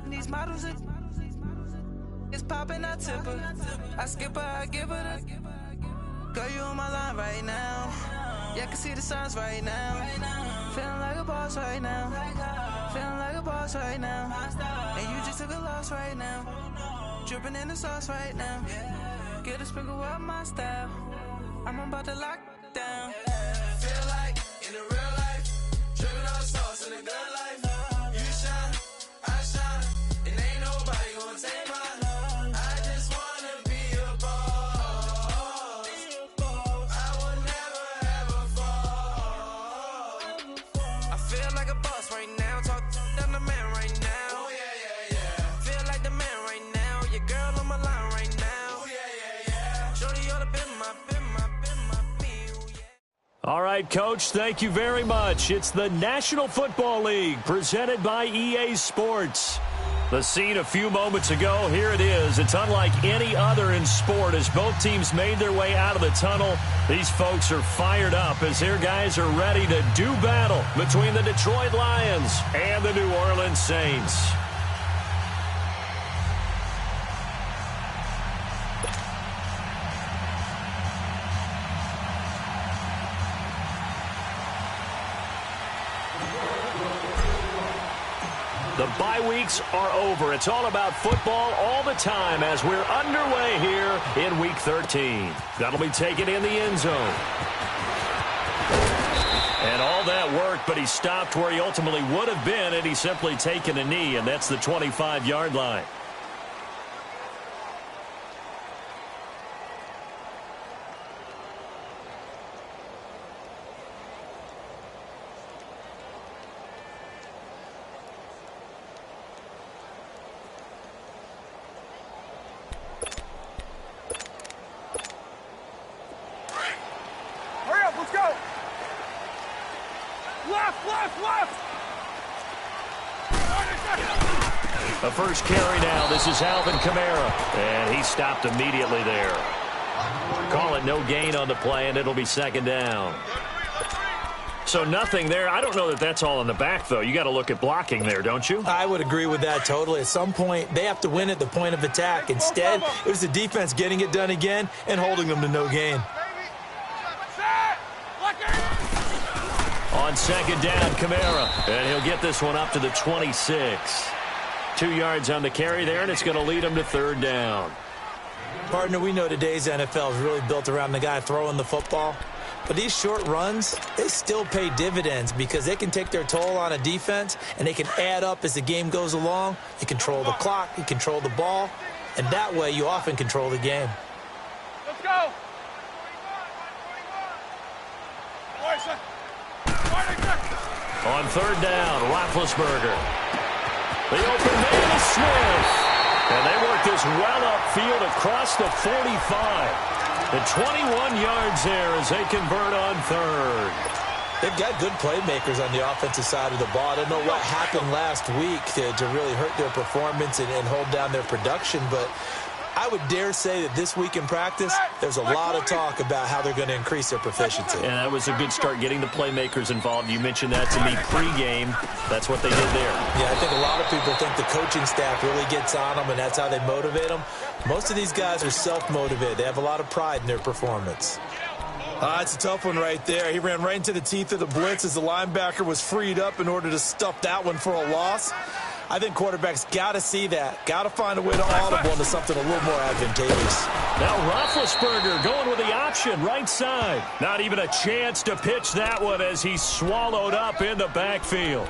These models it's popping, I tip her. I skip her, I give her the. Girl, you on my line right now. Yeah, I can see the signs right now. Feeling like a boss right now. Feeling like a boss right now. And you just took a loss right now. Dripping in the sauce right now. Get a sprinkle up my style. I'm about to lock down. Feel like in the real life, dripping on sauce in the good life. You shine, I shine, and ain't nobody gonna take my love. I just wanna be a boss. I will never ever fall. I feel like a boss right now. Talk to the man right now. Oh yeah, yeah, yeah. Feel like the man right now. Your girl on my line right now. Oh yeah, yeah, yeah. Shorty oughta been my All right, Coach, thank you very much. It's the National Football League presented by EA Sports. The scene a few moments ago, here it is. It's unlike any other in sport as both teams made their way out of the tunnel. These folks are fired up as their guys are ready to do battle between the Detroit Lions and the New Orleans Saints. The bye weeks are over. It's all about football all the time as we're underway here in Week 13. That'll be taken in the end zone. And all that worked, but he stopped where he ultimately would have been had he simply taken a knee, and that's the 25-yard line. A first carry now. This is Alvin Kamara. And he stopped immediately there. Call it no gain on the play, and it'll be second down. So nothing there. I don't know that that's all in the back, though. You got to look at blocking there, don't you? I would agree with that totally. At some point, they have to win at the point of attack. Instead, it was the defense getting it done again and holding them to no gain. On second down, Kamara. And he'll get this one up to the 26. 2 yards on the carry there, and it's going to lead him to third down. Partner, we know today's NFL is really built around the guy throwing the football. But these short runs, they still pay dividends because they can take their toll on a defense, and they can add up as the game goes along. You control the clock, you control the ball, and that way you often control the game. Let's go! On third down, Roethlisberger. The open man is Smith. And they work this well upfield across the 45. The 21 yards there as they convert on third. They've got good playmakers on the offensive side of the ball. I don't know what happened last week to really hurt their performance and hold down their production, but I would dare say that this week in practice, there's a lot of talk about how they're going to increase their proficiency. And that was a good start getting the playmakers involved. You mentioned that to me pregame. That's what they did there. Yeah, I think a lot of people think the coaching staff really gets on them, and that's how they motivate them. Most of these guys are self-motivated. They have a lot of pride in their performance. It's a tough one right there. He ran right into the teeth of the blitz as the linebacker was freed up in order to stuff that one for a loss. I think quarterbacks got to see that. Got to find a way to audible into something a little more advantageous. Now Roethlisberger going with the option right side. Not even a chance to pitch that one as he's swallowed up in the backfield.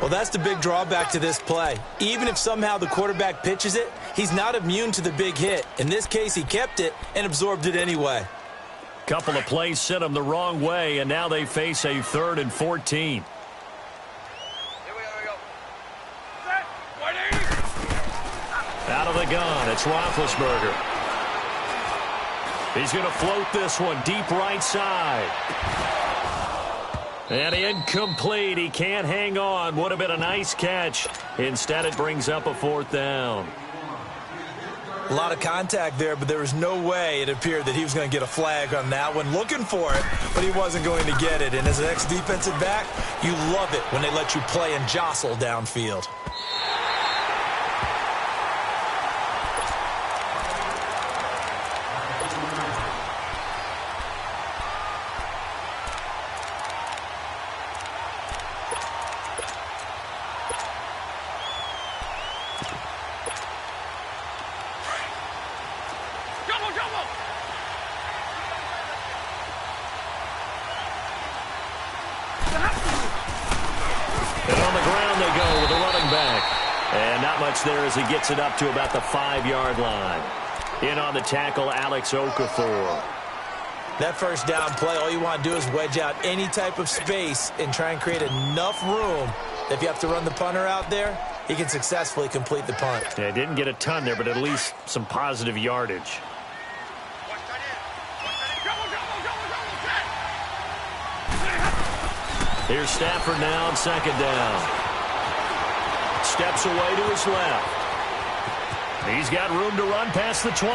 Well, that's the big drawback to this play. Even if somehow the quarterback pitches it, he's not immune to the big hit. In this case, he kept it and absorbed it anyway. Couple of plays sent him the wrong way, and now they face a 3rd and 14. Out of the gun, it's Roethlisberger. He's going to float this one deep right side. And incomplete. He can't hang on. Would have been a nice catch. Instead, it brings up a 4th down. A lot of contact there, but there was no way it appeared that he was going to get a flag on that one. Looking for it, but he wasn't going to get it. And as an ex-defensive back, you love it when they let you play and jostle downfield. There as he gets it up to about the 5-yard line. In on the tackle, Alex Okafor. That first down play, all you want to do is wedge out any type of space and try and create enough room that if you have to run the punter out there, he can successfully complete the punt. Yeah, didn't get a ton there, but at least some positive yardage. Here's Stafford now on second down. Steps away to his left. He's got room to run past the 20.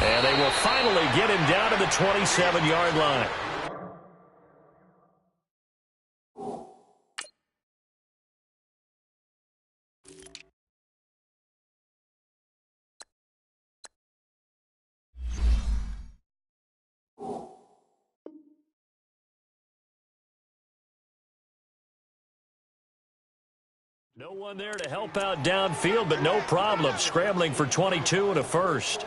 And they will finally get him down to the 27-yard line. No one there to help out downfield, but no problem. Scrambling for 22 and a first.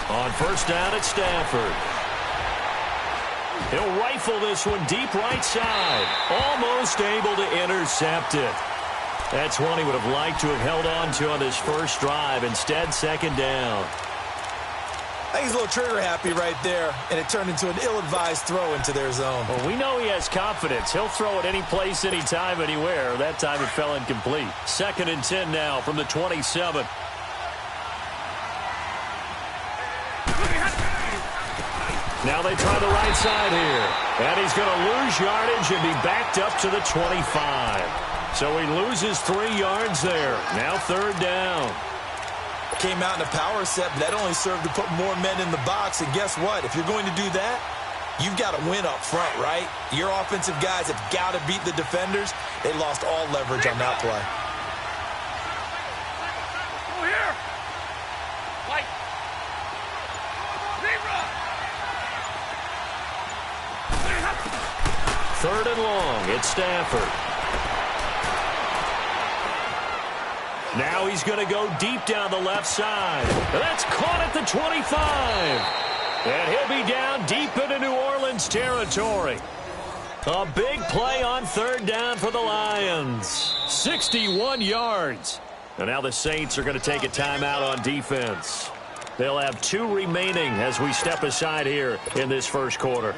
On first down at Stafford. He'll rifle this one deep right side. Almost able to intercept it. That's one he would have liked to have held on to on his first drive. Instead, second down. I think he's a little trigger happy right there, and it turned into an ill-advised throw into their zone. Well, we know he has confidence. He'll throw it any place, anytime, anywhere. That time it fell incomplete. 2nd and 10 now from the 27. Now they try the right side here. And he's going to lose yardage and be backed up to the 25. So he loses 3 yards there. Now third down. Came out in a power set, but that only served to put more men in the box. And guess what? If you're going to do that, you've got to win up front, right? Your offensive guys have got to beat the defenders. They lost all leverage on that play. Third and long. It's Stafford. Now he's going to go deep down the left side. That's caught at the 25. And he'll be down deep into New Orleans territory. A big play on third down for the Lions. 61 yards. And now the Saints are going to take a timeout on defense. They'll have 2 remaining as we step aside here in this first quarter.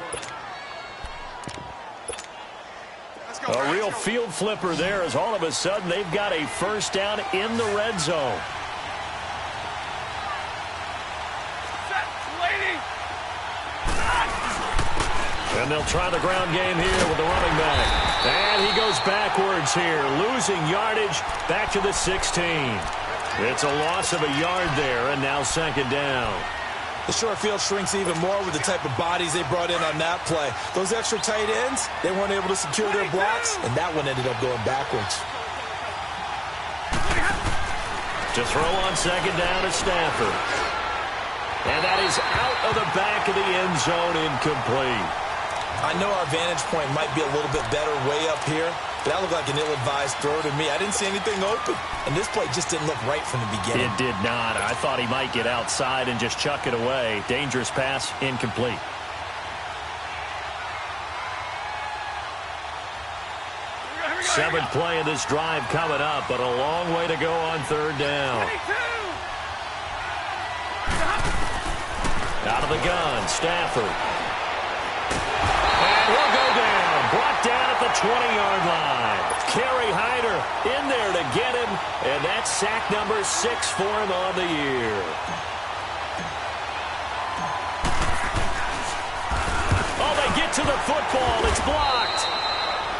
A real field flipper there as all of a sudden they've got a first down in the red zone. And they'll try the ground game here with the running back. And he goes backwards here, losing yardage back to the 16. It's a loss of a yard there, and now second down. The short field shrinks even more with the type of bodies they brought in on that play. Those extra tight ends, they weren't able to secure their blocks, and that one ended up going backwards. To throw on second down is Stafford. And that is out of the back of the end zone, incomplete. I know our vantage point might be a little bit better way up here, but that looked like an ill-advised throw to me. I didn't see anything open, and this play just didn't look right from the beginning. It did not. I thought he might get outside and just chuck it away. Dangerous pass, incomplete. Seventh play of this drive coming up, but a long way to go on third down. Out of the gun, Stafford. And he'll go down. Brought down at the 20-yard line. Kerry Hyder in there to get him, and that's sack number 6 for him on the year. Oh, they get to the football. It's blocked.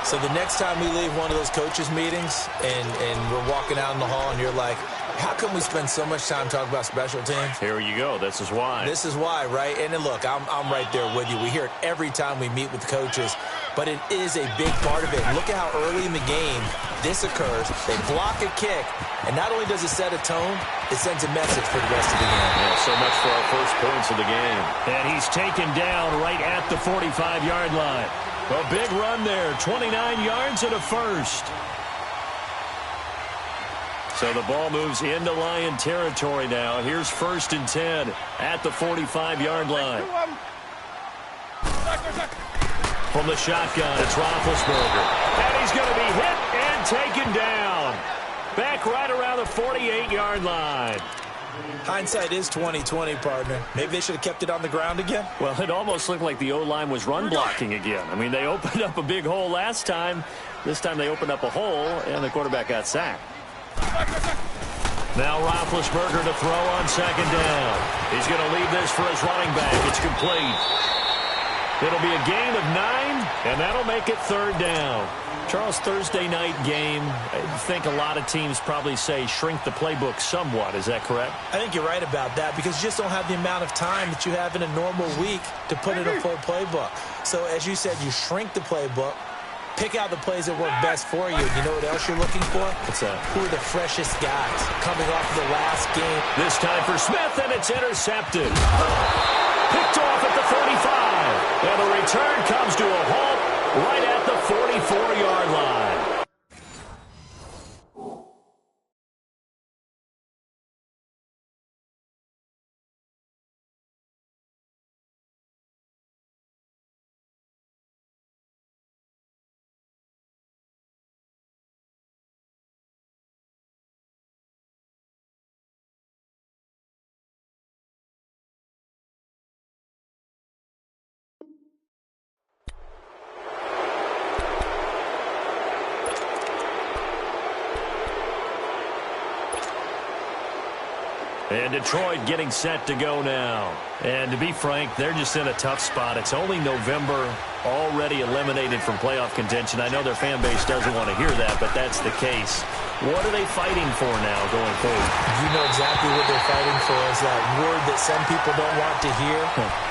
So the next time we leave one of those coaches' meetings and we're walking out in the hall and you're like, how come we spend so much time talking about special teams? Here you go. This is why. This is why, right? And then look, I'm right there with you. We hear it every time we meet with the coaches, but it is a big part of it. Look at how early in the game this occurs. They block a kick, and not only does it set a tone, it sends a message for the rest of the game. Yeah, so much for our first points of the game. And he's taken down right at the 45-yard line. A big run there, 29 yards and a first. So the ball moves into Lion territory now. Here's 1st and 10 at the 45-yard line. From the shotgun, it's Roethlisberger. And he's going to be hit and taken down. Back right around the 48-yard line. Hindsight is 20/20, partner. Maybe they should have kept it on the ground again. Well, it almost looked like the O-line was run blocking again. I mean, they opened up a big hole last time. This time they opened up a hole, and the quarterback got sacked. Now Roethlisberger to throw on 2nd down. He's going to leave this for his running back. It's complete. It'll be a gain of 9, and that'll make it 3rd down. Charles, Thursday night game, I think a lot of teams probably say shrink the playbook somewhat. Is that correct? I think you're right about that because you just don't have the amount of time that you have in a normal week to put in a full playbook. So as you said, you shrink the playbook, pick out the plays that work best for you. You know what else you're looking for? What's that? Who are the freshest guys coming off of the last game? This time for Smith, and it's intercepted. Picked off at the 45. And the return comes to a halt right at the 44-yard line. And Detroit getting set to go now. And to be frank, they're just in a tough spot. It's only November, already eliminated from playoff contention. I know their fan base doesn't want to hear that, but that's the case. What are they fighting for now going forward? You know exactly what they're fighting for. Is that word that some people don't want to hear,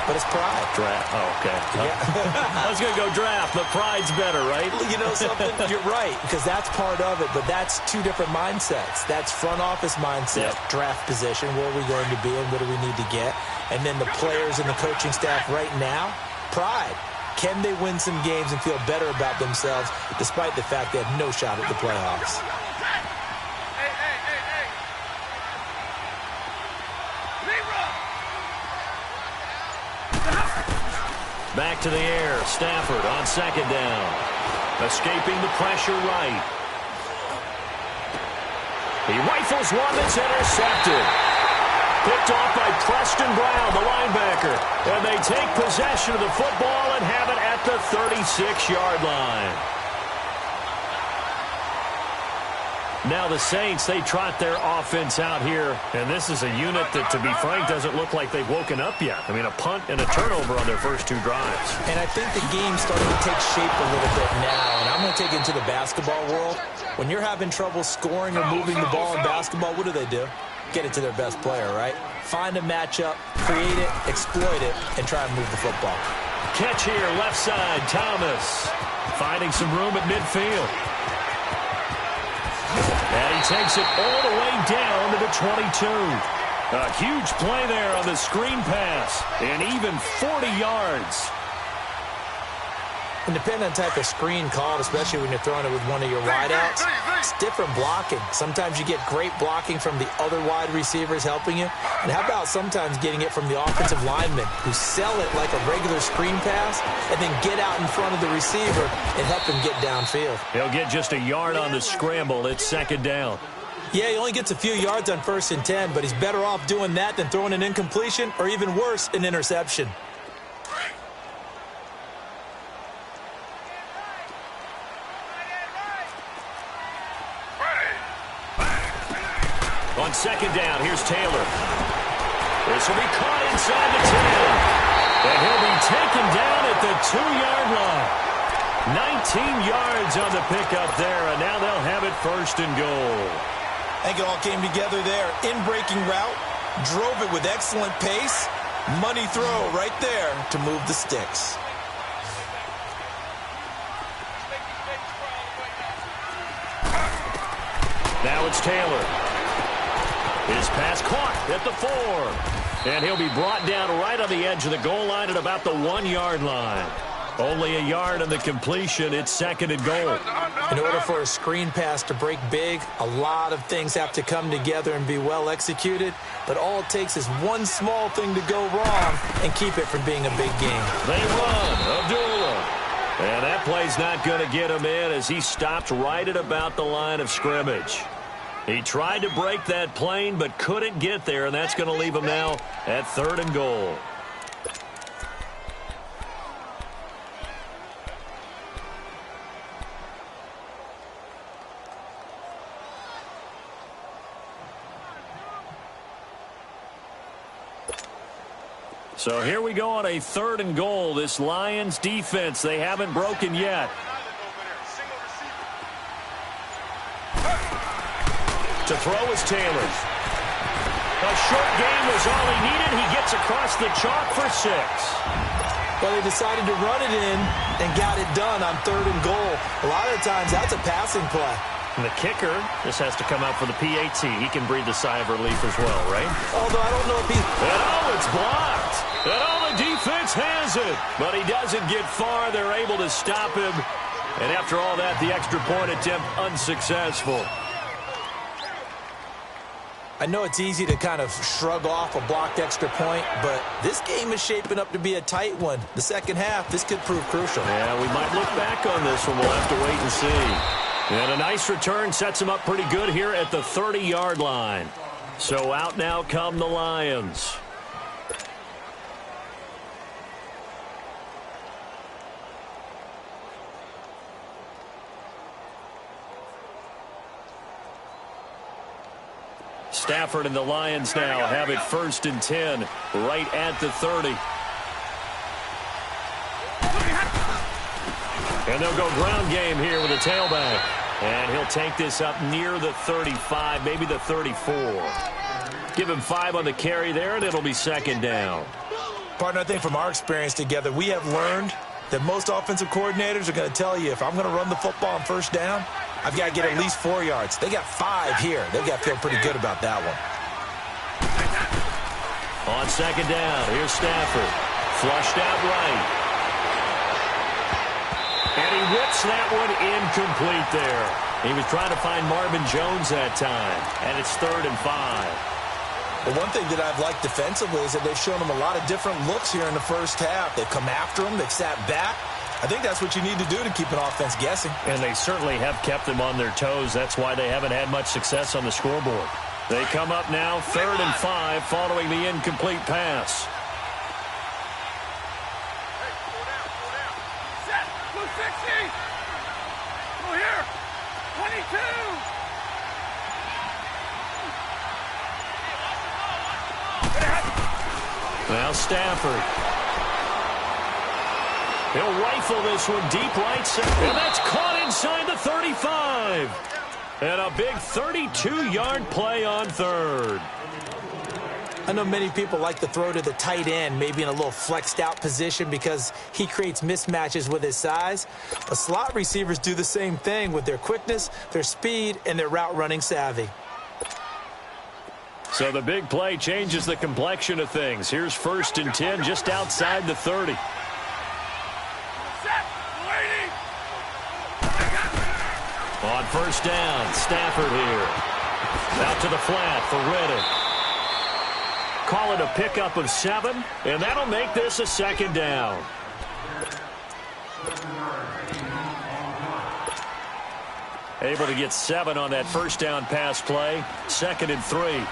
but it's pride. Draft. Oh, okay. Yeah. I was going to go draft, but pride's better, right? You know something? You're right, because that's part of it, but that's two different mindsets. That's front office mindset, draft position, where are we going to be and what do we need to get? And then the players and the coaching staff right now, pride. Can they win some games and feel better about themselves despite the fact they have no shot at the playoffs? Back to the air. Stafford on 2nd down. Escaping the pressure right. He rifles one that's intercepted. Picked off by Preston Brown, the linebacker. And they take possession of the football and have it at the 36-yard line. Now the Saints, they trot their offense out here. And this is a unit that, to be frank, doesn't look like they've woken up yet. I mean, a punt and a turnover on their first 2 drives. And I think the game's starting to take shape a little bit now. And I'm going to take it into the basketball world. When you're having trouble scoring or moving the ball in basketball, what do? Get it to their best player, right? Find a matchup, create it, exploit it, and try and move the football. Catch here, left side, Thomas. Finding some room at midfield. And he takes it all the way down to the 22. A huge play there on the screen pass. And even 40 yards. And depending on the type of screen called, especially when you're throwing it with one of your wideouts, it's different blocking. Sometimes you get great blocking from the other wide receivers helping you. And how about sometimes getting it from the offensive linemen who sell it like a regular screen pass and then get out in front of the receiver and help him get downfield. He'll get just a yard on the scramble. It's 2nd down. Yeah, he only gets a few yards on 1st and 10, but he's better off doing that than throwing an incompletion or even worse, an interception. On 2nd down, here's Taylor. This will be caught inside the 10. And he'll be taken down at the 2-yard line. 19 yards on the pickup there, and now they'll have it 1st and goal. I think it all came together there. In-breaking route, drove it with excellent pace. Money throw right there to move the sticks. Now it's Taylor. His pass caught at the 4. And he'll be brought down right on the edge of the goal line at about the 1-yard line. Only a yard on the completion. It's 2nd and goal. In order for a screen pass to break big, a lot of things have to come together and be well executed. But all it takes is one small thing to go wrong and keep it from being a big game. They run. Abdullah. And that play's not going to get him in as he stopped right at about the line of scrimmage. He tried to break that plane but couldn't get there, and that's going to leave him now at 3rd and goal. So here we go on a 3rd and goal. This Lions defense, they haven't broken yet. To throw is Taylor. A short game was all he needed. He gets across the chalk for 6. Well, they decided to run it in and got it done on 3rd and goal. A lot of times that's a passing play. And the kicker just has to come out for the PAT. He can breathe a sigh of relief as well, right? Although I don't know if he... And it's blocked. And the defense has it. But he doesn't get far. They're able to stop him. And after all that, the extra point attempt unsuccessful. I know it's easy to kind of shrug off a blocked extra point, but this game is shaping up to be a tight one. The second half, this could prove crucial. Yeah, we might look back on this one. We'll have to wait and see. And a nice return sets him up pretty good here at the 30-yard line. So out now come the Lions. Stafford and the Lions now have it 1st and 10 right at the 30. And they'll go ground game here with a tailback. And he'll take this up near the 35, maybe the 34. Give him 5 on the carry there, and it'll be 2nd down. Partner, I think from our experience together, we have learned that most offensive coordinators are going to tell you, if I'm going to run the football on 1st down, I've got to get at least 4 yards. They got 5 here. They've got to feel pretty good about that one. On 2nd down, here's Stafford. Flushed out right. And he whips that one incomplete there. He was trying to find Marvin Jones that time. And it's 3rd and 5. But one thing that I've liked defensively is that they've shown him a lot of different looks here in the first half. They've come after him. They've sat back. I think that's what you need to do to keep an offense guessing. And they certainly have kept them on their toes. That's why they haven't had much success on the scoreboard. They come up now 3rd and 5 following the incomplete pass. Set. 260. Go here. 22. Now Stafford. He'll rifle this one deep right center. And that's caught inside the 35. And a big 32-yard play on 3rd. I know many people like to throw to the tight end, maybe in a little flexed out position because he creates mismatches with his size. But slot receivers do the same thing with their quickness, their speed, and their route running savvy. So the big play changes the complexion of things. Here's 1st and 10 just outside the 30. On 1st down, Stafford here. Out to the flat for Reddick. Call it a pickup of 7, and that'll make this a 2nd down. Able to get 7 on that first down pass play. 2nd and 3.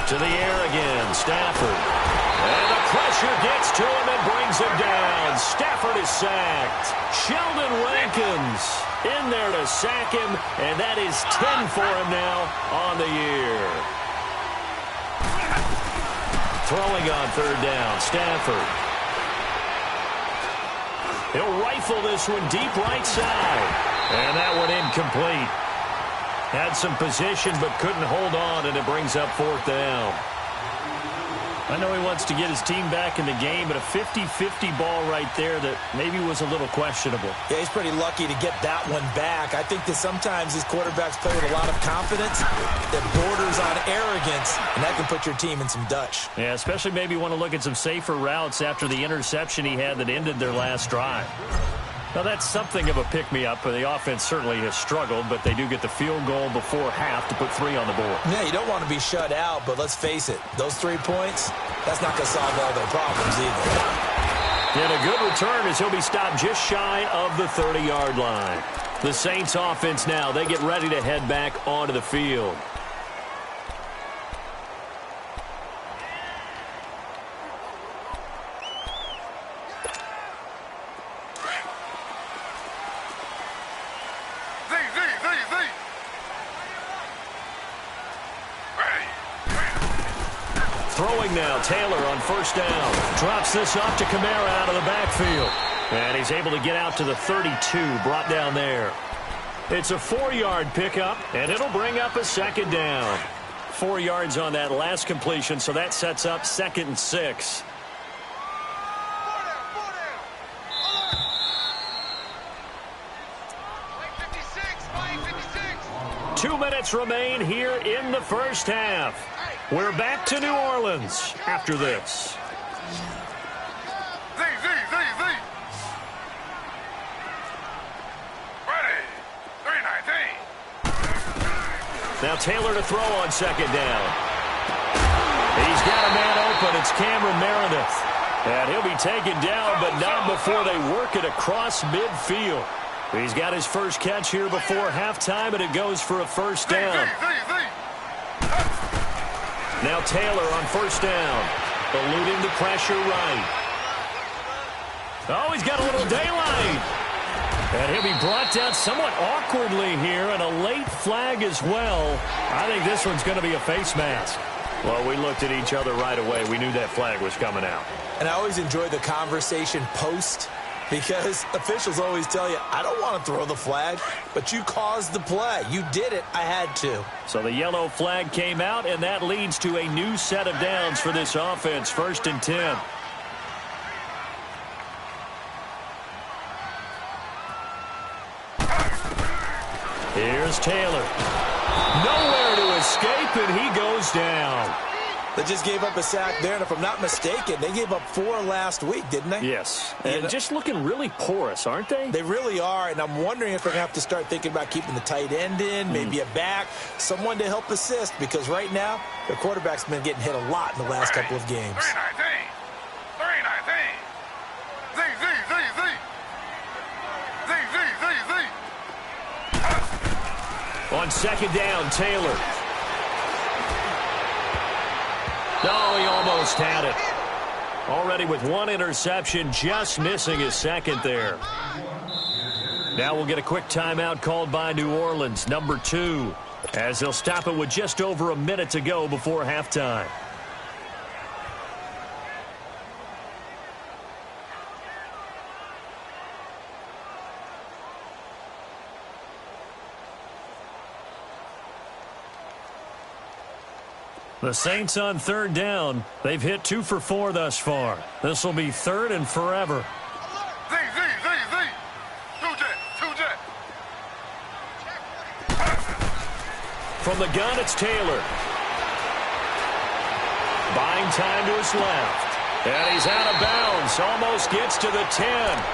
To the air again, Stafford. And the pressure gets to him and brings him down. Stafford is sacked. Sheldon Rankins in there to sack him, and that is 10 for him now on the year. Throwing on 3rd down, Stafford. He'll rifle this one deep right side. And that one incomplete. Had some position but couldn't hold on, and it brings up 4th down. I know he wants to get his team back in the game, but a 50-50 ball right there that maybe was a little questionable. Yeah, he's pretty lucky to get that one back. I think that sometimes these quarterbacks play with a lot of confidence that borders on arrogance, and that can put your team in some Dutch. Yeah, especially maybe want to look at some safer routes after the interception he had that ended their last drive. Now, that's something of a pick-me-up. The offense certainly has struggled, but they do get the field goal before half to put 3 on the board. Yeah, you don't want to be shut out, but let's face it, those 3 points, that's not going to solve all their problems either. And a good return as he'll be stopped just shy of the 30-yard line. The Saints offense now, they get ready to head back onto the field. Throwing now, Taylor on 1st down. Drops this off to Kamara out of the backfield. And he's able to get out to the 32, brought down there. It's a 4-yard pickup, and it'll bring up a 2nd down. 4 yards on that last completion, so that sets up 2nd and 6. Two minutes remain here in the first half. We're back to New Orleans after this. Ready. 3-19. Now Taylor to throw on 2nd down. He's got a man open. It's Cameron Meredith. And he'll be taken down, but not before they work it across midfield. He's got his first catch here before halftime, and it goes for a 1st down. Now Taylor on 1st down, eluding the pressure right. Oh, he's got a little daylight. And he'll be brought down somewhat awkwardly here, and a late flag as well. I think this one's going to be a face mask. Well, we looked at each other right away. We knew that flag was coming out. And I always enjoy the conversation post, because officials always tell you, I don't want to throw the flag, but you caused the play. You did it. I had to. So the yellow flag came out, and that leads to a new set of downs for this offense. 1st and 10. Here's Taylor. Nowhere to escape, and he goes down. They just gave up a sack there, and if I'm not mistaken, they gave up 4 last week, didn't they? Yes, and just looking really porous, aren't they? They really are, and I'm wondering if they're going to have to start thinking about keeping the tight end in, maybe a back, someone to help assist, because right now, their quarterback's been getting hit a lot in the last couple of games. 3-19. On 2nd down, Taylor. No, he almost had it. Already with 1 interception, just missing his 2nd there. Now we'll get a quick timeout called by New Orleans, number 2, as they'll stop it with just over a minute to go before halftime. The Saints on 3rd down. They've hit 2 for 4 thus far. This will be 3rd and forever. From the gun, it's Taylor. Buying time to his left. And he's out of bounds. Almost gets to the 10.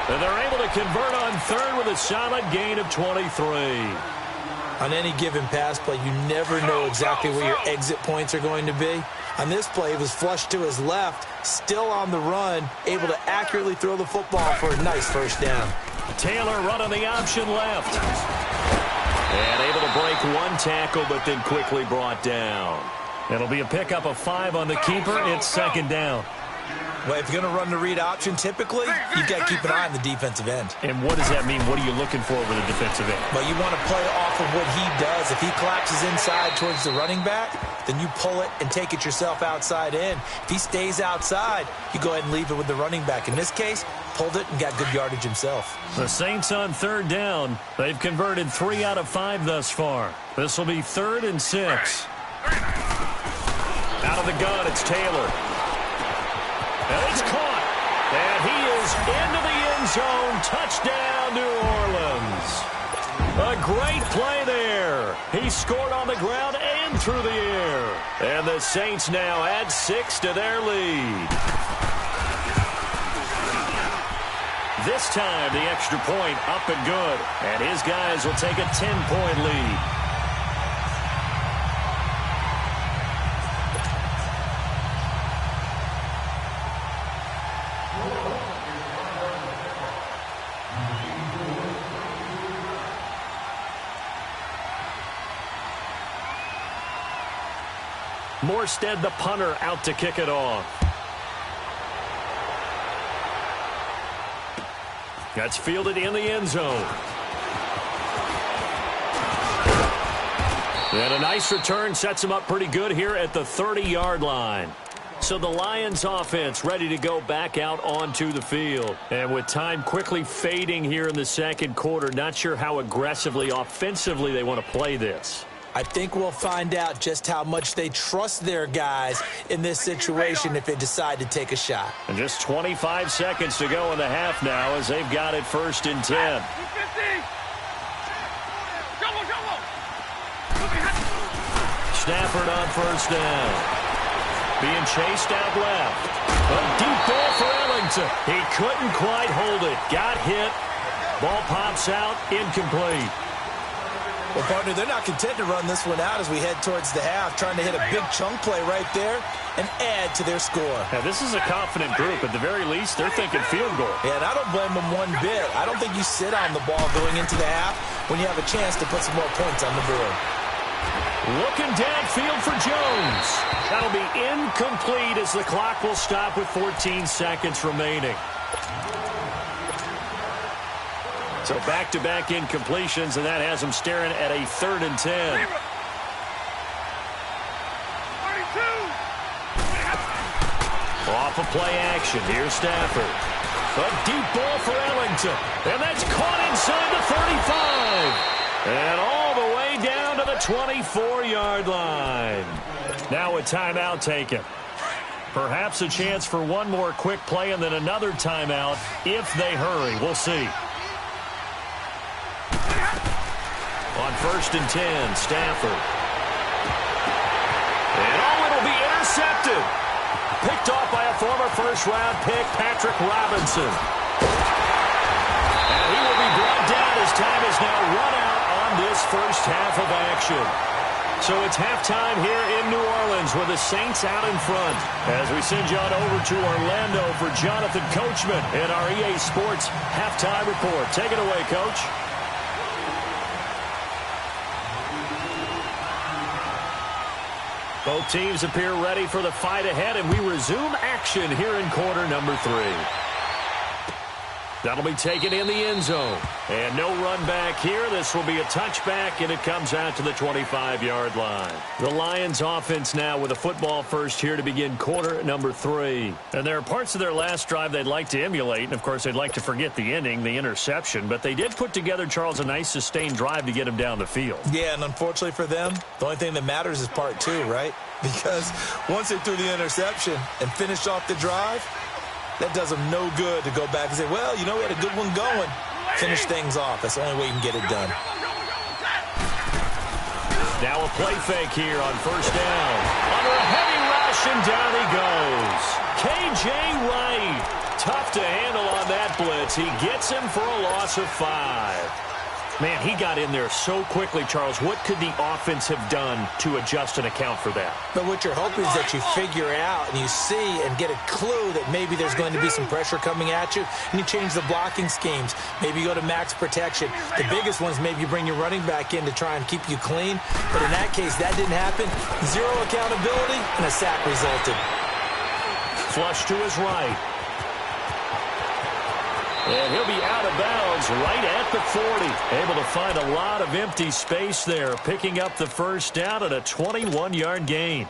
And they're able to convert on 3rd with a solid gain of 23. On any given pass play, you never know exactly where your exit points are going to be. On this play, he was flushed to his left, still on the run, able to accurately throw the football for a nice first down. Taylor running the option left. And able to break one tackle, but then quickly brought down. It'll be a pickup of 5 on the keeper. It's second down. Well, if you're going to run the read option, typically, you've got to keep an eye on the defensive end. And what does that mean? What are you looking for with a defensive end? Well, you want to play off of what he does. If he collapses inside towards the running back, then you pull it and take it yourself outside in. If he stays outside, you go ahead and leave it with the running back. In this case, pulled it and got good yardage himself. The Saints on third down. They've converted 3 out of 5 thus far. This will be 3rd and 6. Out of the gun, it's Taylor. And it's caught. And he is into the end zone. Touchdown, New Orleans. A great play there. He scored on the ground and through the air. And the Saints now add 6 to their lead. This time, the extra point up and good. And his guys will take a 10-point lead. Morstead, the punter, out to kick it off. That's fielded in the end zone. And a nice return sets him up pretty good here at the 30-yard line. So the Lions offense ready to go back out onto the field. And with time quickly fading here in the second quarter, not sure how aggressively, offensively they want to play this. I think we'll find out just how much they trust their guys in this situation if they decide to take a shot. And just 25 seconds to go in the half now as they've got it 1st and 10. Stafford on 1st down. Being chased out left. A deep ball for Ellington. He couldn't quite hold it. Got hit. Ball pops out. Incomplete. Well, partner, they're not content to run this one out as we head towards the half, trying to hit a big chunk play right there and add to their score. Now, this is a confident group. At the very least, they're thinking field goal. Yeah, and I don't blame them one bit. I don't think you sit on the ball going into the half when you have a chance to put some more points on the board. Looking downfield for Jones. That'll be incomplete as the clock will stop with 14 seconds remaining. So back-to-back incompletions, and that has them staring at a 3rd and 10. Off of play action. Here's Stafford. A deep ball for Ellington. And that's caught inside the 35. And all the way down to the 24-yard line. Now a timeout taken. Perhaps a chance for one more quick play and then another timeout if they hurry. We'll see. On 1st and 10, Stafford. And it'll be intercepted. Picked off by a former first-round pick, Patrick Robinson. And he will be brought down as time is now run out on this first half of action. So it's halftime here in New Orleans with the Saints out in front. As we send you on over to Orlando for Jonathan Coachman in our EA Sports halftime report. Take it away, Coach. Both teams appear ready for the fight ahead, and we resume action here in quarter number 3. That'll be taken in the end zone. And no run back here. This will be a touchback, and it comes out to the 25-yard line. The Lions offense now with a football first here to begin quarter number 3. And there are parts of their last drive they'd like to emulate, and, of course, they'd like to forget the ending, the interception. But they did put together, Charles, a nice sustained drive to get them down the field. Yeah, and unfortunately for them, the only thing that matters is part 2, right? Because once they threw the interception and finished off the drive, that does them no good to go back and say, well, you know, we had a good one going. Finish things off. That's the only way you can get it done. Now a play fake here on 1st down. Under a heavy rush, and down he goes. K.J. Wright. Tough to handle on that blitz. He gets him for a loss of 5. Man, he got in there so quickly, Charles. What could the offense have done to adjust and account for that? But what you're hoping is that you figure out and you see and get a clue that maybe there's going to be some pressure coming at you, and you change the blocking schemes. Maybe you go to max protection. The biggest ones, maybe you bring your running back in to try and keep you clean. But in that case, that didn't happen. Zero accountability, and a sack resulted. Flush to his right. And he'll be out of bounds right at the 40. Able to find a lot of empty space there, picking up the first down at a 21-yard gain.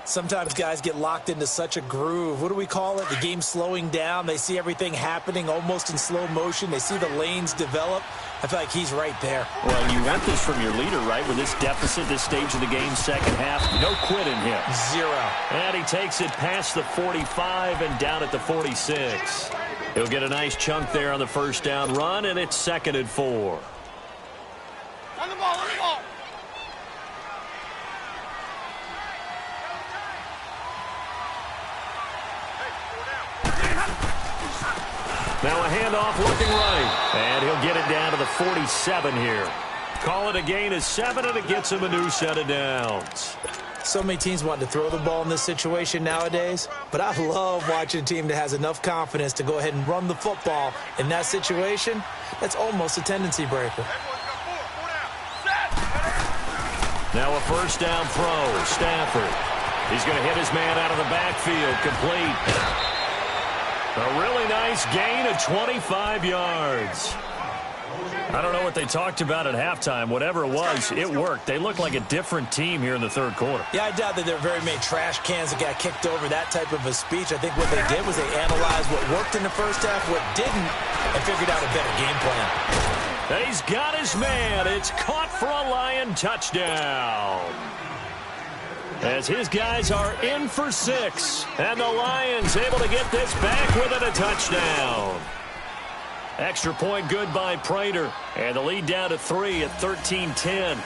Sometimes guys get locked into such a groove. What do we call it? The game slowing down. They see everything happening almost in slow motion. They see the lanes develop. I feel like he's right there. Well, you want this from your leader, right? With this deficit, this stage of the game, second half, no quit in him. Zero. And he takes it past the 45 and down at the 46. He'll get a nice chunk there on the first down run, and it's 2nd and 4. On the ball, on the ball. Now a handoff looking right. And he'll get it down to the 47 here. Call it a gain of 7, and it gets him a new set of downs. So many teams want to throw the ball in this situation nowadays, but I love watching a team that has enough confidence to go ahead and run the football. In that situation, that's almost a tendency breaker. Now a first down throw. Stafford. He's going to hit his man out of the backfield. Complete. A really nice gain of 25 yards. I don't know what they talked about at halftime. Whatever it was, it worked. They look like a different team here in the third quarter. Yeah, I doubt that there are very many trash cans that got kicked over, that type of a speech. I think what they did was they analyzed what worked in the first half, what didn't, and figured out a better game plan. He's got his man. It's caught for a Lion touchdown. As his guys are in for 6. And the Lions able to get this back within a touchdown. Extra point good by Prater. And the lead down to 3 at 13-10.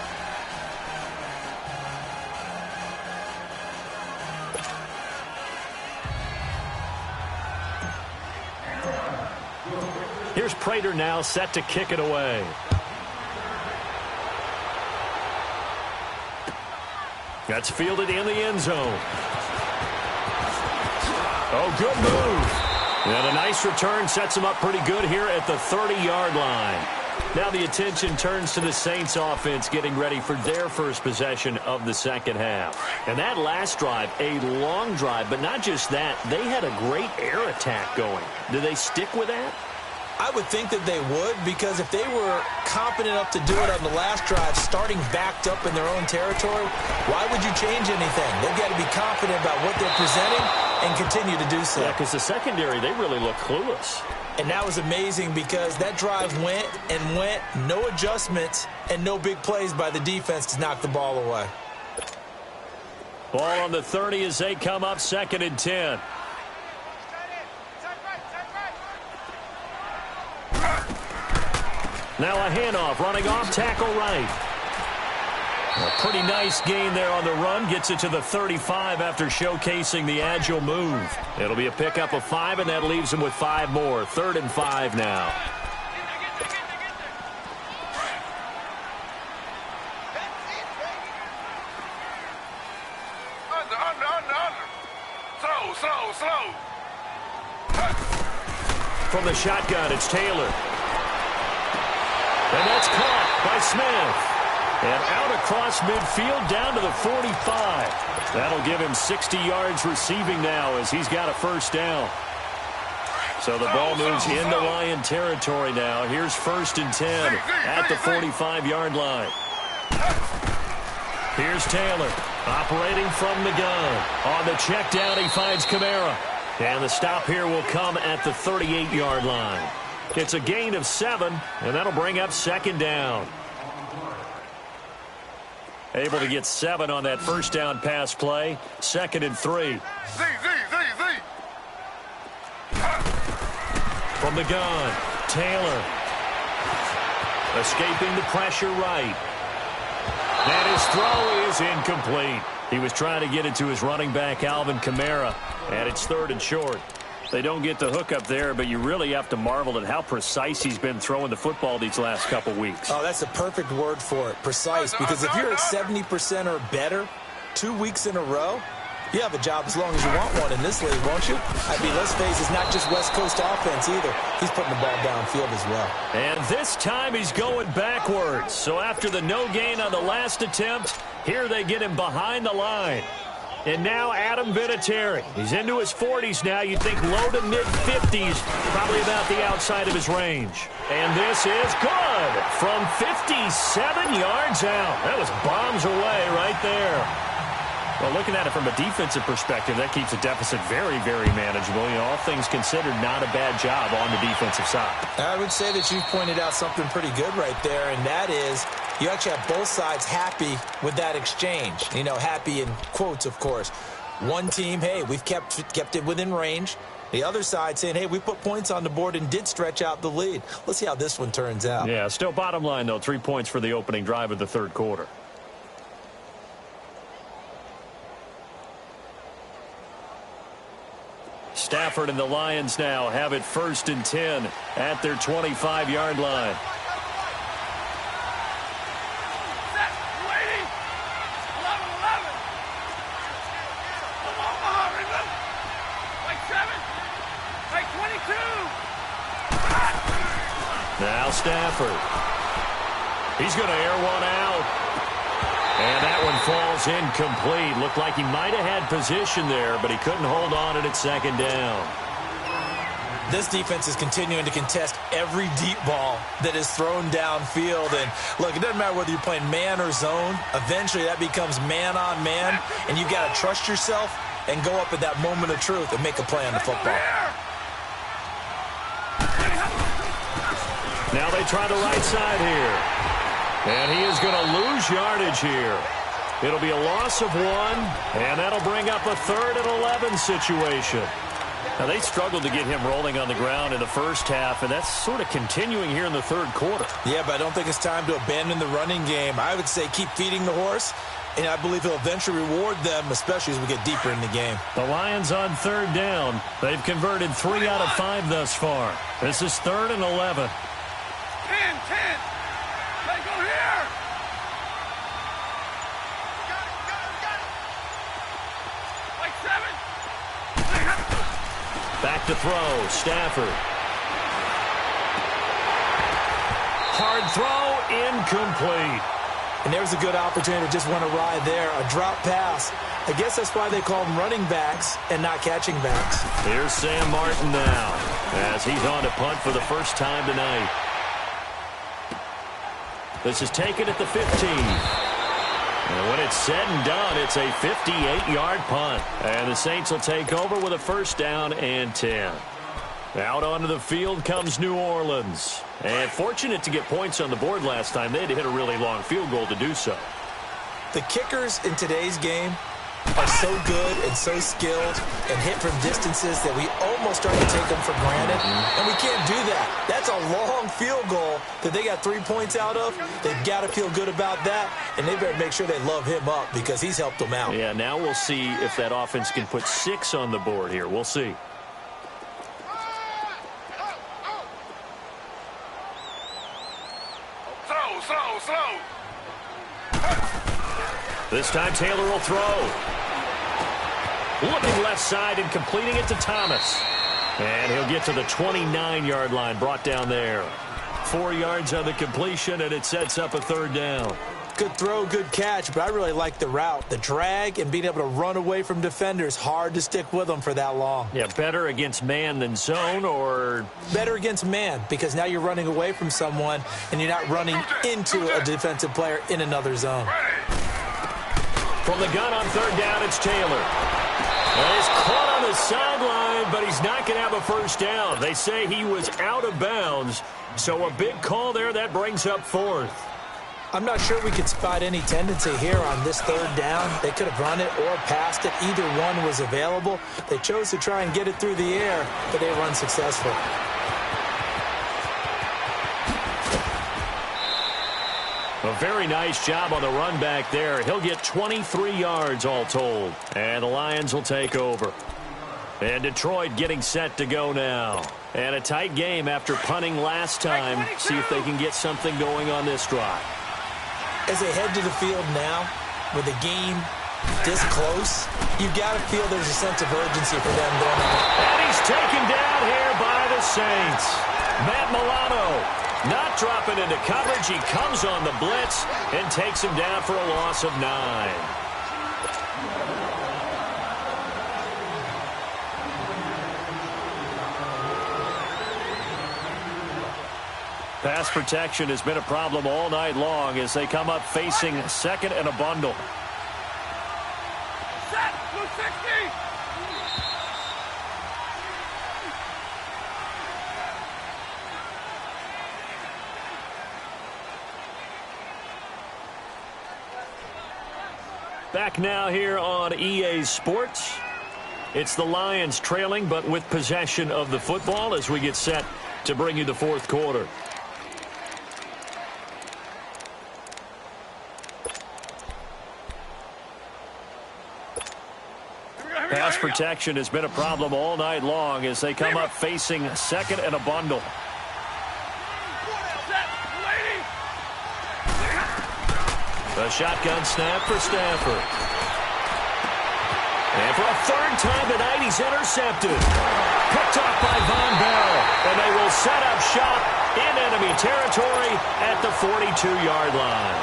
Here's Prater now set to kick it away. That's fielded in the end zone. Oh, good move. And a nice return sets him up pretty good here at the 30-yard line. Now the attention turns to the Saints offense getting ready for their first possession of the second half. And that last drive, a long drive, but not just that. They had a great air attack going. Do they stick with that? I would think that they would, because if they were competent enough to do it on the last drive, starting backed up in their own territory, why would you change anything? They've got to be confident about what they're presenting and continue to do so. Yeah, because the secondary, they really look clueless. And that was amazing because that drive went and went, no adjustments, and no big plays by the defense to knock the ball away. Ball on the 30 as they come up 2nd and 10. Now a handoff, running off tackle right. A pretty nice gain there on the run. Gets it to the 35 after showcasing the agile move. It'll be a pickup of 5, and that leaves him with 5 more. 3rd and 5 now. Slow. From the shotgun, it's Taylor. And that's caught by Smith. And out across midfield down to the 45. That'll give him 60 yards receiving now as he's got a first down. So the ball moves into Lion territory now. Here's 1st and 10 at the 45-yard line. Here's Taylor operating from the gun. On the check down, he finds Kamara. And the stop here will come at the 38-yard line. It's a gain of 7, and that'll bring up 2nd down. Able to get 7 on that first down pass play. 2nd and 3. Z. From the gun, Taylor. Escaping the pressure right. And his throw is incomplete. He was trying to get it to his running back, Alvin Kamara. And it's 3rd and short. They don't get the hook up there, but you really have to marvel at how precise he's been throwing the football these last couple weeks. Oh, that's a perfect word for it, precise, because if you're at 70% or better 2 weeks in a row, you have a job as long as you want one in this league, won't you? I mean, let's face it, it's not just West Coast offense either. He's putting the ball downfield as well. And this time he's going backwards. So after the no gain on the last attempt, here they get him behind the line. And now Adam Vinatieri. He's into his 40s now. You'd think low to mid-50s, probably about the outside of his range. And this is good from 57 yards out. That was bombs away right there. Well, looking at it from a defensive perspective, that keeps the deficit very, very manageable. You know, all things considered, not a bad job on the defensive side. I would say that you've pointed out something pretty good right there, and that is you actually have both sides happy with that exchange. You know, happy in quotes, of course. One team, hey, we've kept it within range. The other side saying, hey, we put points on the board and did stretch out the lead. Let's see how this one turns out. Yeah, still bottom line, though, 3 points for the opening drive of the third quarter. Stafford and the Lions now have it 1st and 10 at their 25-yard line. Set, waiting. 11-11. Come on, Muhammad. Like 7. Like 22. Now Stafford. He's going to air one out. And that one falls incomplete. Looked like he might have had position there, but he couldn't hold on it at 2nd down. This defense is continuing to contest every deep ball that is thrown downfield. And, look, it doesn't matter whether you're playing man or zone. Eventually, that becomes man on man, and you've got to trust yourself and go up at that moment of truth and make a play on the football. Now they try the right side here. And he is going to lose yardage here. It'll be a loss of 1, and that'll bring up a 3rd and 11 situation. Now, they struggled to get him rolling on the ground in the first half, and that's sort of continuing here in the third quarter. Yeah, but I don't think it's time to abandon the running game. I would say keep feeding the horse, and I believe he'll eventually reward them, especially as we get deeper in the game. The Lions on 3rd down. They've converted 3 out of 5 thus far. This is 3rd and 11. 10. Let go here. Like 7. Back to throw. Stafford. Hard throw. Incomplete. And there's a good opportunity to just want to ride there. A drop pass. I guess that's why they call them running backs and not catching backs. Here's Sam Martin now as he's on to punt for the first time tonight. This is taken at the 15. And when it's said and done, it's a 58-yard punt. And the Saints will take over with a 1st down and 10. Out onto the field comes New Orleans. And fortunate to get points on the board last time. They had to hit a really long field goal to do so. The kickers in today's game are so good and so skilled and hit from distances that we almost start to take them for granted. And we can't do that. That's a long field goal that they got 3 points out of. They've got to feel good about that, and they better make sure they love him up because he's helped them out. Yeah, now we'll see if that offense can put 6 on the board here. We'll see. Slow. This time Taylor will throw. Looking left side and completing it to Thomas. And he'll get to the 29-yard line, brought down there. 4 yards on the completion, and it sets up a 3rd down. Good throw, good catch, but I really like the route. The drag and being able to run away from defenders, hard to stick with them for that long. Yeah, better against man than zone, or? Better against man, because now you're running away from someone, and you're not running into a defensive player in another zone. From the gun on 3rd down, it's Taylor. Well, he's caught on the sideline, but he's not going to have a 1st down. They say he was out of bounds, so a big call there. That brings up 4th. I'm not sure we could spot any tendency here on this 3rd down. They could have run it or passed it. Either one was available. They chose to try and get it through the air, but they were unsuccessful. A very nice job on the run back there. He'll get 23 yards all told. And the Lions will take over. And Detroit getting set to go now. And a tight game after punting last time. See if they can get something going on this drive. As they head to the field now, with the game this close, you've got to feel there's a sense of urgency for them going on. And he's taken down here by the Saints. Matt Milano not dropping into coverage. He comes on the blitz and takes him down for a loss of 9. Pass protection has been a problem all night long as they come up facing second and a bundle. Set, 260. Back now here on EA Sports. It's the Lions trailing, but with possession of the football as we get set to bring you the fourth quarter. Pass protection has been a problem all night long as they come up facing second and a bundle. A shotgun snap for Stafford. And for a third time tonight, he's intercepted. Picked off by Von Bell. And they will set up shop in enemy territory at the 42-yard line.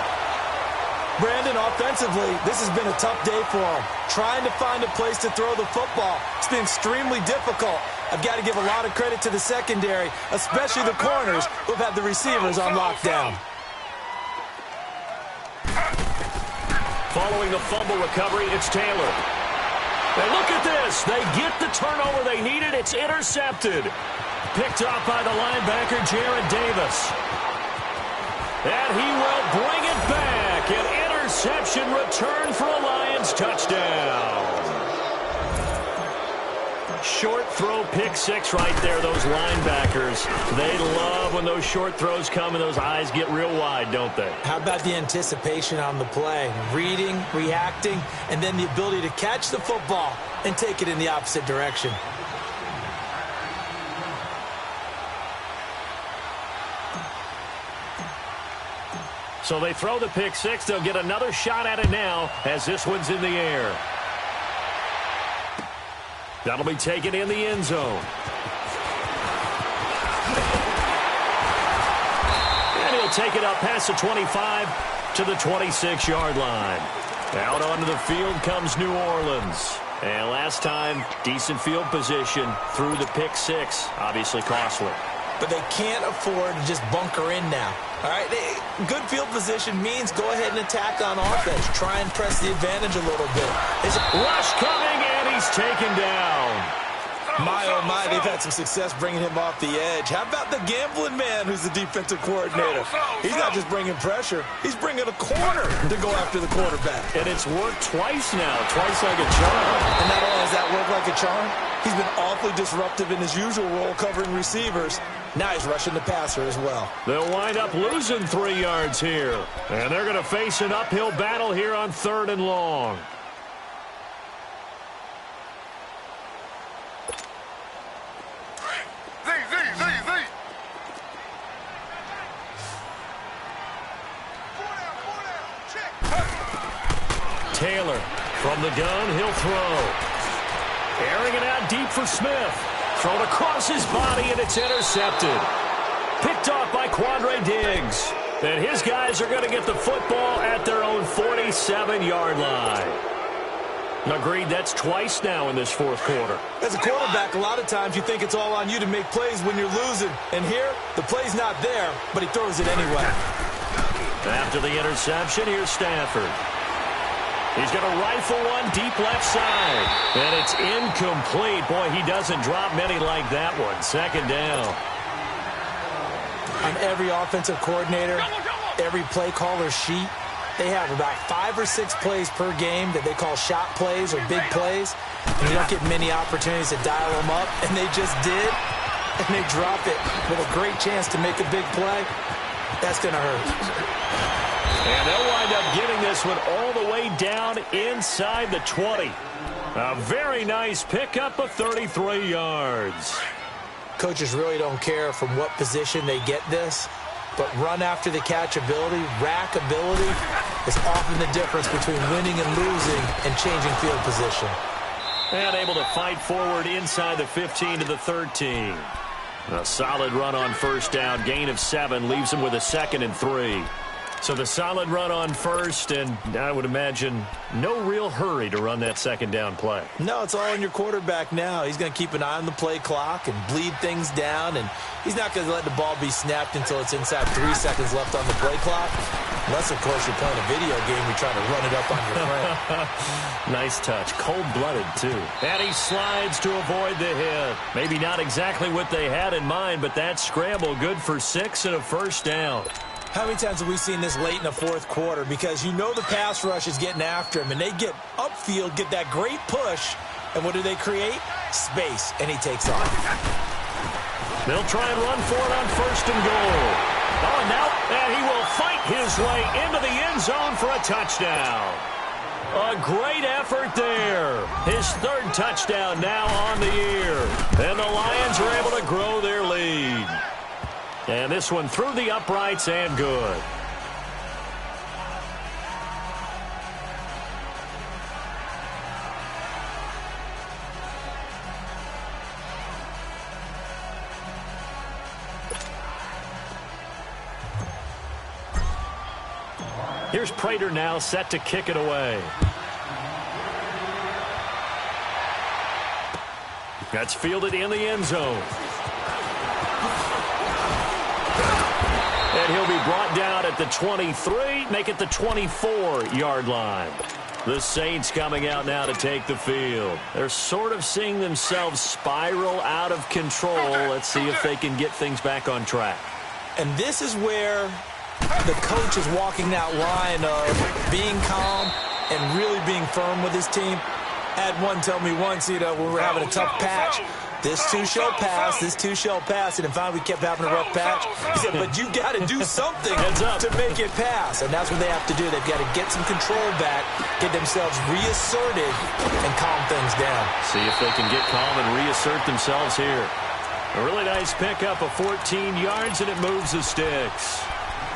Brandon, offensively, this has been a tough day for him. Trying to find a place to throw the football. It's been extremely difficult. I've got to give a lot of credit to the secondary, especially the corners who've had the receivers on lockdown. Following the fumble recovery, it's Taylor. And look at this. They get the turnover they needed. It's intercepted. Picked off by the linebacker, Jared Davis. And he will bring it back. An interception return for a Lions touchdown. Short throw, pick six right there, those linebackers. They love when those short throws come and those eyes get real wide, don't they? How about the anticipation on the play? Reading, reacting, and then the ability to catch the football and take it in the opposite direction. So they throw the pick six. They'll get another shot at it now as this one's in the air. That'll be taken in the end zone. And he'll take it up past the 25 to the 26-yard line. Out onto the field comes New Orleans. And last time, decent field position through the pick six. Obviously costly. But they can't afford to just bunker in now. All right, good field position means go ahead and attack on offense. Try and press the advantage a little bit. Rush coming, and he's taken down. My, oh my, they've had some success bringing him off the edge. How about the gambling man who's the defensive coordinator? He's not just bringing pressure. He's bringing a corner to go after the quarterback. And it's worked twice now, twice like a charm. And not only has that worked like a charm, he's been awfully disruptive in his usual role covering receivers. Now he's rushing the passer as well. They'll wind up losing 3 yards here. And they're going to face an uphill battle here on 3rd and long. Taylor from the gun, he'll throw. Airing it out deep for Smith. Thrown across his body, and it's intercepted. Picked off by Quandre Diggs. And his guys are going to get the football at their own 47-yard line. Agreed, that's twice now in this fourth quarter. As a quarterback, a lot of times you think it's all on you to make plays when you're losing. And here, the play's not there, but he throws it anyway. After the interception, here's Stafford. He's going to rifle one deep left side. And it's incomplete. Boy, he doesn't drop many like that one. 2nd down. On every offensive coordinator, every play caller sheet, they have about 5 or 6 plays per game that they call shot plays or big plays. And you don't get many opportunities to dial them up. And they just did. And they drop it with a great chance to make a big play. That's going to hurt. And they'll wind up getting this one all the way down inside the 20. A very nice pickup of 33 yards. Coaches really don't care from what position they get this, but run after the catch ability, rack ability, is often the difference between winning and losing and changing field position. And able to fight forward inside the 15 to the 13. A solid run on first down, gain of 7, leaves them with a 2nd and 3. So the solid run on first, and I would imagine no real hurry to run that 2nd down play. No, it's all on your quarterback now. He's going to keep an eye on the play clock and bleed things down, and he's not going to let the ball be snapped until it's inside 3 seconds left on the play clock. Unless, of course, you're playing a video game, you're trying to run it up on your friend. Nice touch. Cold-blooded, too. And he slides to avoid the hit. Maybe not exactly what they had in mind, but that scramble good for 6 and a first down. How many times have we seen this late in the fourth quarter? Because you know the pass rush is getting after him, and they get upfield, get that great push, and what do they create? Space, and he takes off. They'll try and run for it on 1st and goal. Oh, now, and he will fight his way into the end zone for a touchdown. A great effort there. His 3rd touchdown now on the year. And the Lions are able to grow their lead. And this one through the uprights and good. Here's Prater now set to kick it away. That's fielded in the end zone. And he'll be brought down at the 23, make it the 24-yard line. The Saints coming out now to take the field. They're sort of seeing themselves spiral out of control. Let's see if they can get things back on track. And this is where the coach is walking that line of being calm and really being firm with his team. Had one tell me once, when we were having a tough patch, this too shall pass, this too shall pass, and finally we kept having a rough patch. He said, but you got to do something to make it pass, and that's what they have to do. They've got to get some control back, get themselves reasserted, and calm things down. See if they can get calm and reassert themselves here. A really nice pickup of 14 yards, and it moves the sticks.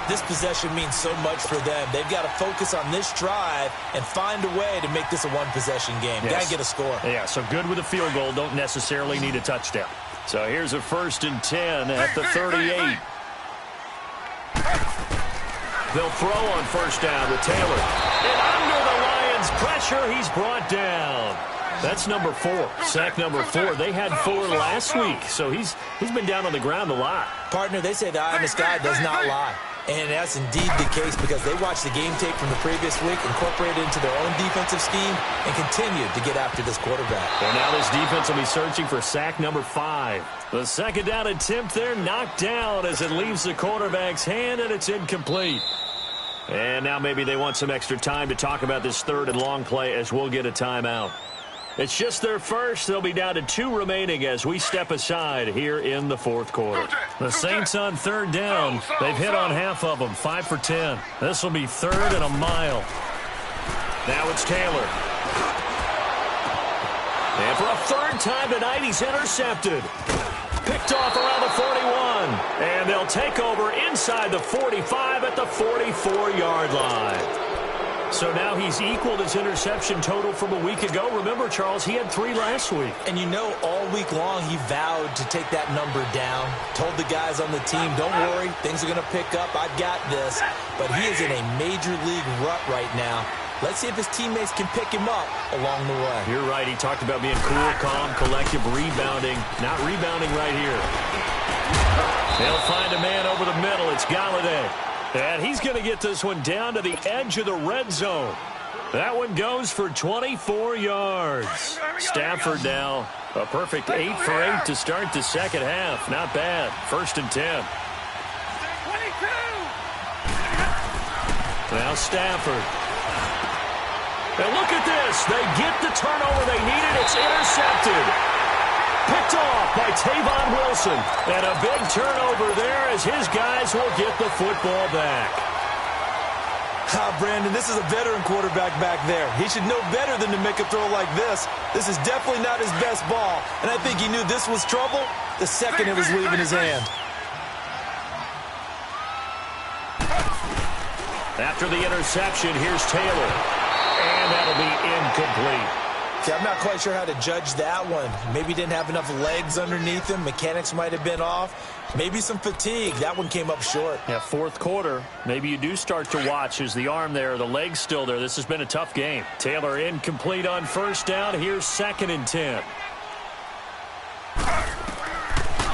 This possession means so much for them. They've got to focus on this drive and find a way to make this a one-possession game. Yes. Got to get a score. Yeah, so good with a field goal. Don't necessarily need a touchdown. So here's a 1st and 10 at the 38. They'll throw on 1st down with Taylor. And under the Lions' pressure, he's brought down. That's number 4. Sack number 4. They had 4 last week, so he's been down on the ground a lot. Partner, they say the eye in the sky does not lie. And that's indeed the case because they watched the game tape from the previous week, incorporated it into their own defensive scheme, and continued to get after this quarterback. Well, now this defense will be searching for sack number 5. The 2nd down attempt there knocked down as it leaves the quarterback's hand, and it's incomplete. And now maybe they want some extra time to talk about this 3rd and long play as we'll get a timeout. It's just their first. They'll be down to 2 remaining as we step aside here in the 4th quarter. The Saints on 3rd down. They've hit on half of them, 5 for 10. This will be 3rd and a mile. Now it's Taylor. And for a 3rd time tonight, he's intercepted. Picked off around the 41. And they'll take over inside the 45 at the 44-yard line. So now he's equaled his interception total from a week ago. Remember, Charles, he had 3 last week. And you know, all week long he vowed to take that number down. Told the guys on the team, don't worry, things are going to pick up. I've got this. But he is in a major league rut right now. Let's see if his teammates can pick him up along the way. You're right. He talked about being cool, calm, collective, rebounding. Not rebounding right here. They'll find a man over the middle. It's Galladay. And he's going to get this one down to the edge of the red zone. That one goes for 24 yards. Stafford now a perfect 8 for 8 to start the 2nd half. Not bad. 1st and 10. 22. Now Stafford. And look at this. They get the turnover they needed. It's intercepted. Picked off by Tavon Wilson. And a big turnover there as his guys will get the football back. Brandon, this is a veteran quarterback back there. He should know better than to make a throw like this. This is definitely not his best ball, and I think he knew this was trouble the second it was leaving his hand. After the interception, here's Taylor, and that'll be incomplete. See, I'm not quite sure how to judge that one. Maybe he didn't have enough legs underneath him. Mechanics might have been off. Maybe some fatigue. That one came up short. Yeah, fourth quarter. Maybe you do start to watch as the arm there, the leg's still there. This has been a tough game. Taylor incomplete on first down. Here's 2nd and 10.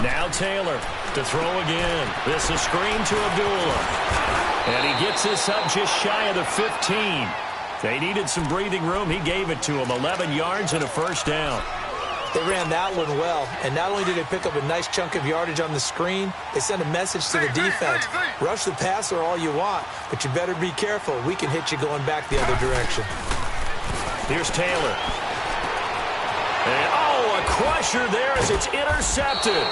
Now Taylor to throw again. This is screen to Abdullah. And he gets this up just shy of the 15. They needed some breathing room. He gave it to him. 11 yards and a first down. They ran that one well, and not only did they pick up a nice chunk of yardage on the screen, they sent a message to the defense. Rush the passer all you want, but you better be careful. We can hit you going back the other direction. Here's Taylor. And, a crusher there as it's intercepted.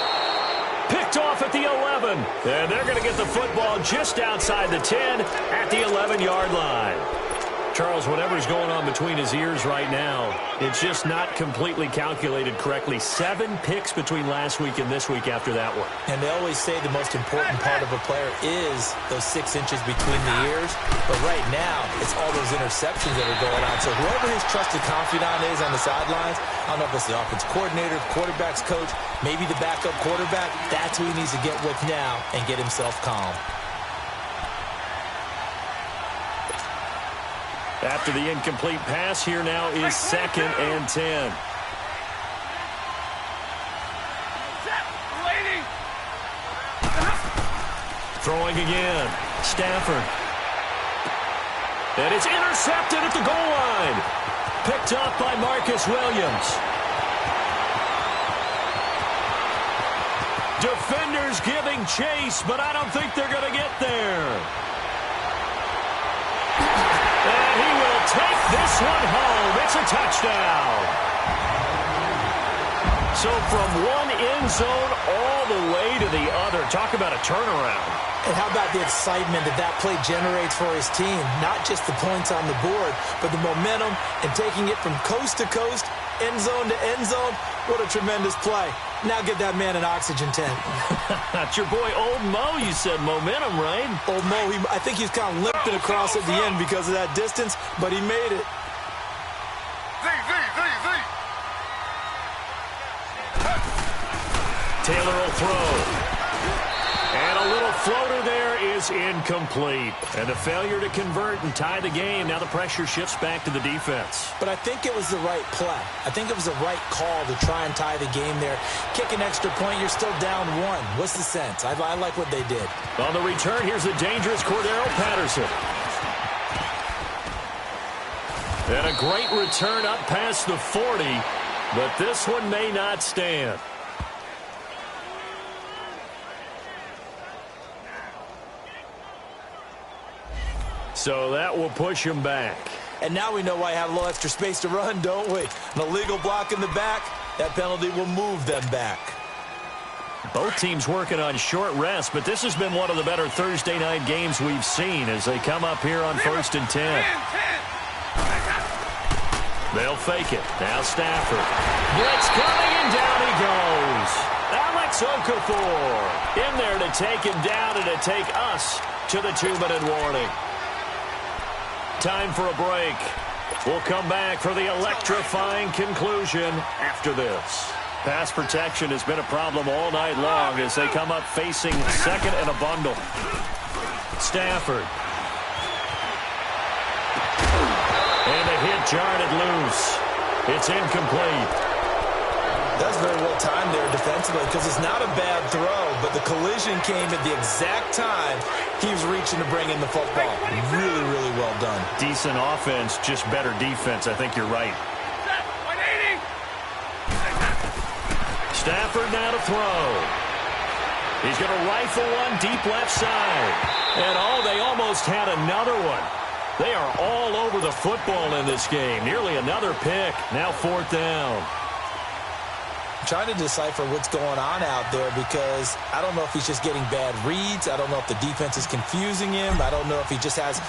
Picked off at the 11. And they're going to get the football just outside the 10 at the 11-yard line. Charles, whatever's going on between his ears right now, it's just not completely calculated correctly. 7 picks between last week and this week after that one. And they always say the most important part of a player is those 6 inches between the ears. But right now, it's all those interceptions that are going on. So whoever his trusted confidant is on the sidelines, I don't know if it's the offense coordinator, quarterback's coach, maybe the backup quarterback, that's who he needs to get with now and get himself calm. After the incomplete pass, here now is 2nd and 10. Throwing again. Stafford. And it's intercepted at the goal line. Picked up by Marcus Williams. Defenders giving chase, but I don't think they're going to get there. And he will take this one home. It's a touchdown. So from one end zone all the way to the other. Talk about a turnaround. And how about the excitement that play generates for his team? Not just the points on the board, but the momentum and taking it from coast to coast, end zone to end zone. What a tremendous play. Now get that man an oxygen tent. That's your boy Old Mo. You said momentum, right? Old Mo, I think he's kind of limping across at the end because of that distance, but he made it. Taylor will throw. And a little floater there is incomplete. And the failure to convert and tie the game. Now the pressure shifts back to the defense. But I think it was the right play. I think it was the right call to try and tie the game there. Kick an extra point, you're still down 1. What's the sense? I like what they did. On the return, here's the dangerous Cordero Patterson. And a great return up past the 40. But this one may not stand. So that will push him back. And now we know why I have a little extra space to run, don't we? An illegal block in the back, that penalty will move them back. Both teams working on short rest, but this has been one of the better Thursday night games we've seen as they come up here on 1st and 10. They'll fake it. Now Stafford. Blitz coming, and down he goes. Alex Okafor in there to take him down and to take us to the 2-minute warning. Time for a break. We'll come back for the electrifying conclusion after this. Pass protection has been a problem all night long as they come up facing 2nd and a bundle. Stafford. And the hit jarred it loose. It's incomplete. That's very well timed there defensively because it's not a bad throw, but the collision came at the exact time he was reaching to bring in the football. Really, really well done. Decent offense, just better defense. I think you're right. Stafford now to throw. He's going to rifle one deep left side. And they almost had another one. They are all over the football in this game. Nearly another pick. Now 4th down. trying to decipher what's going on out there because I don't know if he's just getting bad reads. I don't know if the defense is confusing him. I don't know if he just has,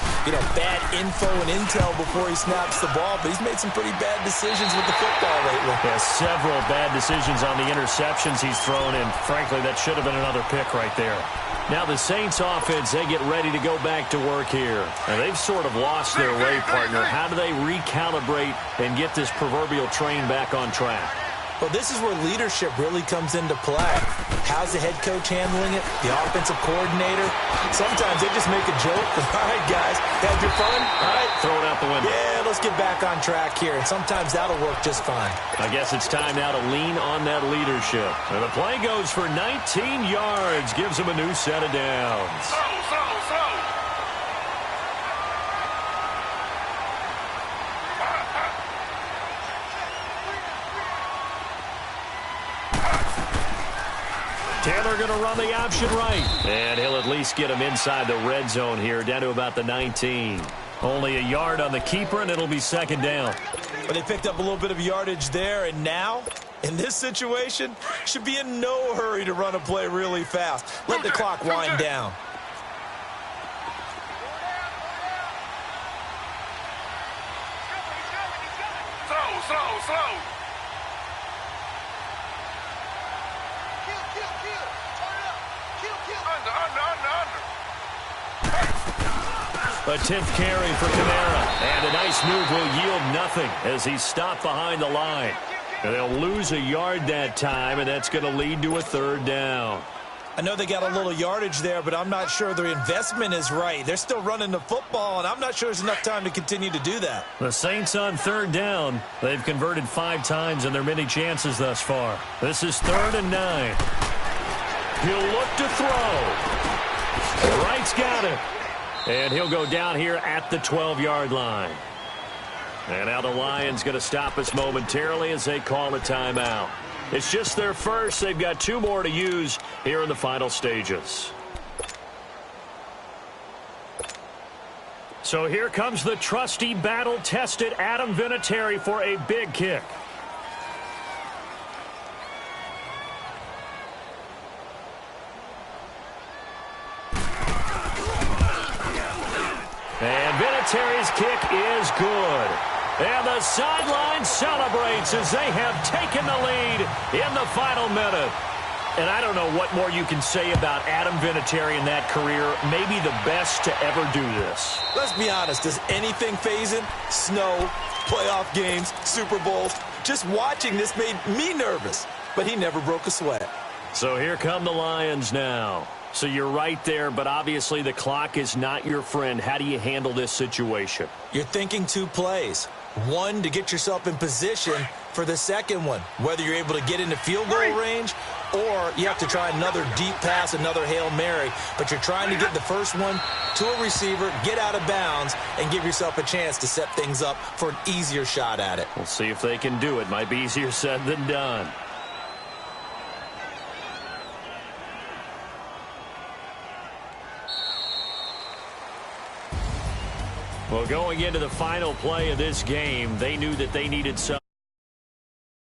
bad info and intel before he snaps the ball. But he's made some pretty bad decisions with the football lately. Yeah, several bad decisions on the interceptions he's thrown, and frankly, that should have been another pick right there. Now the Saints offense, they get ready to go back to work here. And they've sort of lost their way, partner. How do they recalibrate and get this proverbial train back on track? Well, this is where leadership really comes into play. How's the head coach handling it? The offensive coordinator? Sometimes they just make a joke. All right, guys, had your fun? All right. Throw it out the window. Yeah, let's get back on track here. And sometimes that'll work just fine. I guess it's time now to lean on that leadership. And the play goes for 19 yards. Gives him a new set of downs. Throw. Taylor going to run the option right. And he'll at least get him inside the red zone here, down to about the 19. Only a yard on the keeper, and it'll be second down. But they picked up a little bit of yardage there, and now, in this situation, should be in no hurry to run a play really fast. Let the clock wind down. Slow. A 10th carry for Kamara. And a nice move will yield nothing as he's stopped behind the line. And they'll lose a yard that time, and that's going to lead to a third down. I know they got a little yardage there, but I'm not sure their investment is right. They're still running the football, and I'm not sure there's enough time to continue to do that. The Saints on third down. They've converted 5 times in their many chances thus far. This is 3rd and 9. He'll look to throw. Wright's got it. And he'll go down here at the 12-yard line. And now the Lions going to stop us momentarily as they call a timeout. It's just their first. They've got 2 more to use here in the final stages. So here comes the trusty, battle-tested Adam Vinatieri for a big kick. And Vinatieri's kick is good. And the sideline celebrates as they have taken the lead in the final minute. And I don't know what more you can say about Adam Vinatieri in that career. Maybe the best to ever do this. Let's be honest. Does anything faze him? Snow, playoff games, Super Bowls. Just watching this made me nervous. But he never broke a sweat. So here come the Lions now. So you're right there, but obviously the clock is not your friend. How do you handle this situation? You're thinking 2 plays. One, to get yourself in position for the second one, whether you're able to get into field goal range or you have to try another deep pass, another Hail Mary. But you're trying to get the first one to a receiver, get out of bounds, and give yourself a chance to set things up for an easier shot at it. We'll see if they can do it. Might be easier said than done. Well, going into the final play of this game, they knew that they needed some